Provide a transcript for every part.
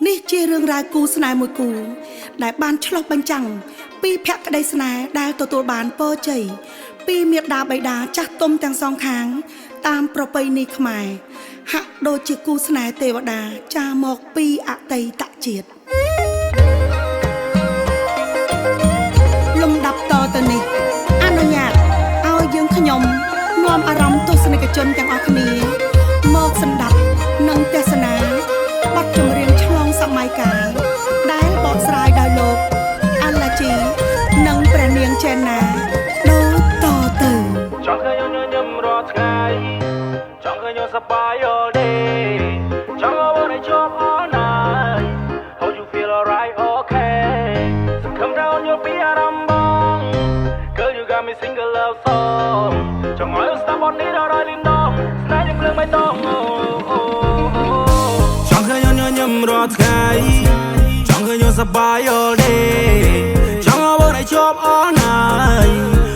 នេះជារឿងរ៉ាវគូស្នេហ៍មួយគូដែលបានឆ្លុះបញ្ចាំងពីភក្តីស្នេហ៍ដែលទទួលបានពរជ័យពីមាតាបិតាចាស់ទុំទាំងសងខាងតាមប្រពៃណីខ្មែរហាក់ដូចជាគូស្នេហ៍ទេវតាចារមកពីអតីតជាតិលំដាប់តទៅនេះអនុញ្ញាតឲ្យយើងខ្ញុំនាំអារម្មណ៍ទស្សនិកជនទាំងអស់គ្នាមកសម្ដាប់និងទេសនាបទចម្រៀងឆ្លងសម័យកាលដែលបកស្រាយដោយលោកអាឡាជីនិងព្រះនាងចេនណាដូចតទៅចង់ឃើញញញឹមរាល់ថ្ងៃចង់ឃើញសប្បាយ all day ចង់ឲ្យបានជាប់ all night How you feel alright okay សង្ឃឹមថាអូនយល់ពីអារម្មណ៍បង Girl you got me single love song ចង់ឲ្យស្ដាប់បទនេះដល់រយលីនដងស្នេហ៍យើងភ្លើងបៃតងចង់ឃើញញញឹមរាល់ថ្ងៃចង់ឃើញសប្បាយ all day ចង់ឲ្យបានជាប់ all night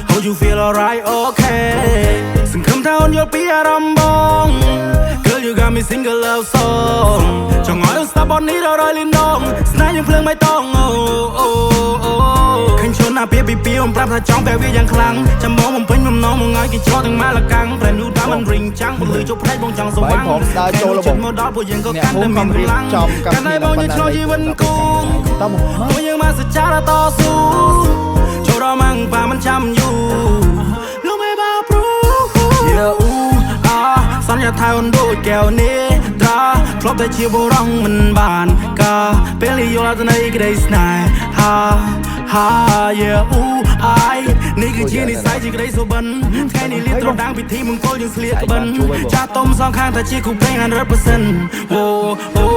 How you feel alright okay សង្ឃឹមថាអូនយល់ពីអារម្មណ៍បង Girl you got me single love song ចង់ឲ្យស្ដាប់បទនេះដល់រយលីនដងស្នេហ៍យើងភ្លើងបៃតងឃើញឈុនណាពីពីអូនប្រាប់ថាចង់បែបវាយ៉ាងខ្លាំងចាំមកបំពេញបំណងមកឲ្យគេចោលទាំងម៉ាលកាំងប្រែនូតាមមិនរិញចាំងពលឺជប់ភ្នែកបងចង់ស្វាំងចូលរបស់មកដល់ពួកយើងក៏កាន់តែមានកម្លាំងកាន់តែបងយើងឆ្លងជីវិតគូពួកយើងមកសច្ចាតស៊ូចូលដល់ម៉ាំងប៉ាមិនចាំយូរលោកមេបាព្រូសន្យាថាអូនដូចកែវនេះត្រាធ្លាប់តែជាបុរសមិនបានការពេលយល់អត្ថន័យក្តីស្នេហានេះគឺជានិស្ស័យជាក្តីសុបិនថ្ងៃនេះលៀបត្រដាងពិធីមង្គលយើងស្លៀកក្បិនចាស់ទុំសងខាងតែជាគូព្រេង 100%អូ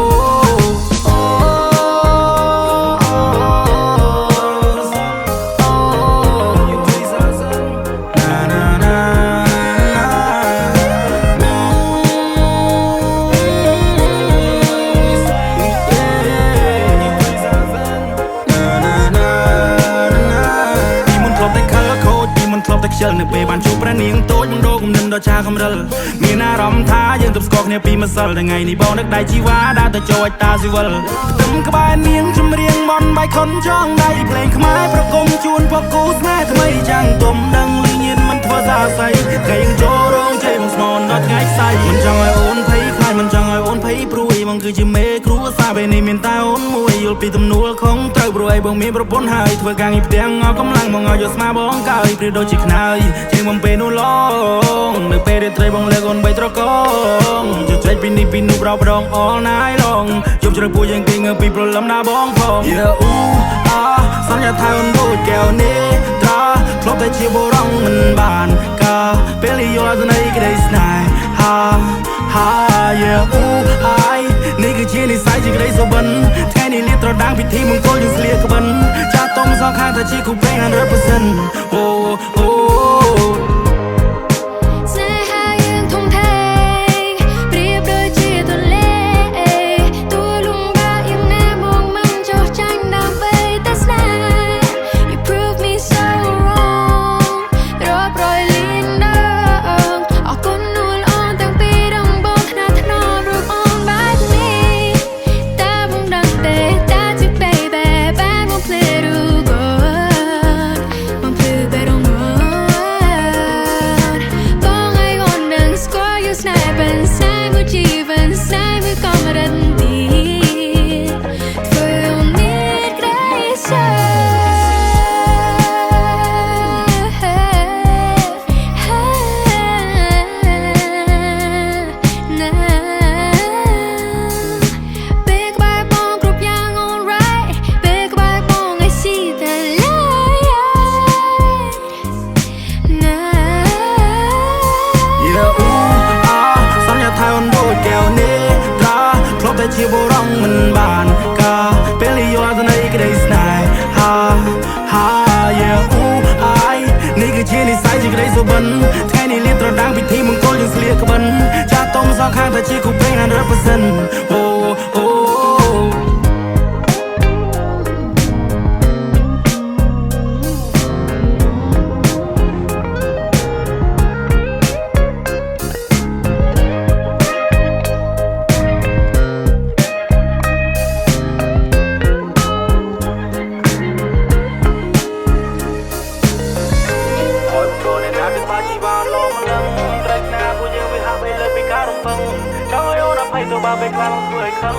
ខ្ជិលនៅពេលបានជួបព្រះនាងតូចបងរកគំនិតដ៏ឆាកំរិលមានអារម្មណ៍ថាយើងទប់ស្គាល់គ្នាពីម្សិលថ្ងៃនេះបងនឹកដៃជីវ៉ាដើរទៅចូលអតាស៊ីវិលផ្ទឹមក្បែរនាងចម្រៀងបនបាយខុនចងដៃភ្លេងខ្មែរប្រគំជូនពកគូស្នេហ៍ថ្មីចាំងទុំដឹងលីញៀនមិនធ្វើសាស័យថ្ងៃយើងចូលរងជ័យបងស្មនដល់ថ្ងៃខ្សែមិនចង់ឲ្យអូនភ័យខ្លាចមិនចង់ឲ្យអូនភ័យព្រួយបងគឺជាមេគ្រួសារពេលនេះមានតែអូនមួយយល់ពីទំនួលខុងត្រូវព្រួយបងមានប្រពន្ធហើយធ្វើការងារផ្ទាំងអស់កម្លាំងបងឲ្យយកស្មាបងកើយព្រៀបដូចជាខ្នើយជាងបំពេនោះឡងនៅពេលរាត្រីបងលើកអូនបីត្រកងជជែកពីនេះពីនោះប្រោប្រង all night long យប់ជ្រៅពួកយើងគេងើពីព្រលឹមណាបងផងសន្យាថាអូនដូចកែវនេះត្រាធ្លាប់តែជាបុរសមិនបានការពេលយល់អត្ថន័យក្តីស្នេហានេះគឺជានិស្ស័យជាក្តីសុបិនថ្ងៃនេះលៀបត្រដាងពិធីមង្គលយើងស្លៀកក្បិនចាស់ទុំសងខាងតែជាគូព្រេង 100%អូជាបុរសមិនបានការពេលយល់អត្ថន័យក្តីស្នេហានេះគឺជានិស្ស័យជាក្តីសុបិនថ្ងៃនេះលៀបត្រដាងពិធីមង្គលយើងស្លៀកក្បិនចាស់ទុំសងខាងតែជាគូព្រេង 100%អូ ពឹងចង់ឲ្យអូនអភ័យទៅបើពេលខ្លាំងធ្វើឲ្យខឹង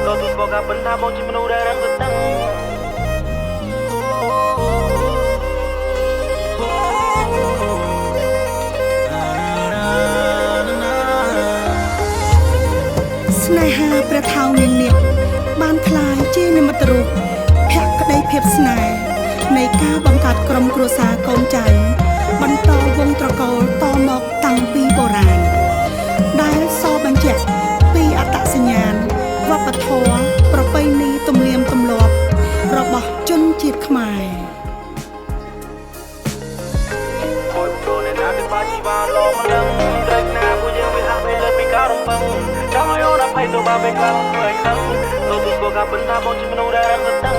ក៏ទូស្គាល់ការពិនថាបងជាមនុស្សដែលរឹងតឹងស្នេហាព្រះថោងនាងនាគបានคล้ายជានិមិត្តរូបភក្តីភាពស្នេហ៍នៃការបង្កើតក្រុមគ្រួសារកូនចៅបន្តវងត្រកូលតមកតាំងពីបុរាណដែលសបញ្ជាក់ពីអត្តសញ្ញាណវប្បធម៌ប្រពៃណីទំនៀមទម្លាប់របស់ជនជាតិខ្មែរមួយចូលនៅណាទឹកបាជីវ៉ាឡងម្លឹងត្រេកណាពួកយើងវាហាក់បីលើពីការរំពឹងចង់ឲ្យអូនអភ័យទៅបើពេលខ្លាំងធ្វើឲ្យខឹងក៏ទូស្គាល់ការពិនថាបងជាមនុស្សដែលរឹងតឹង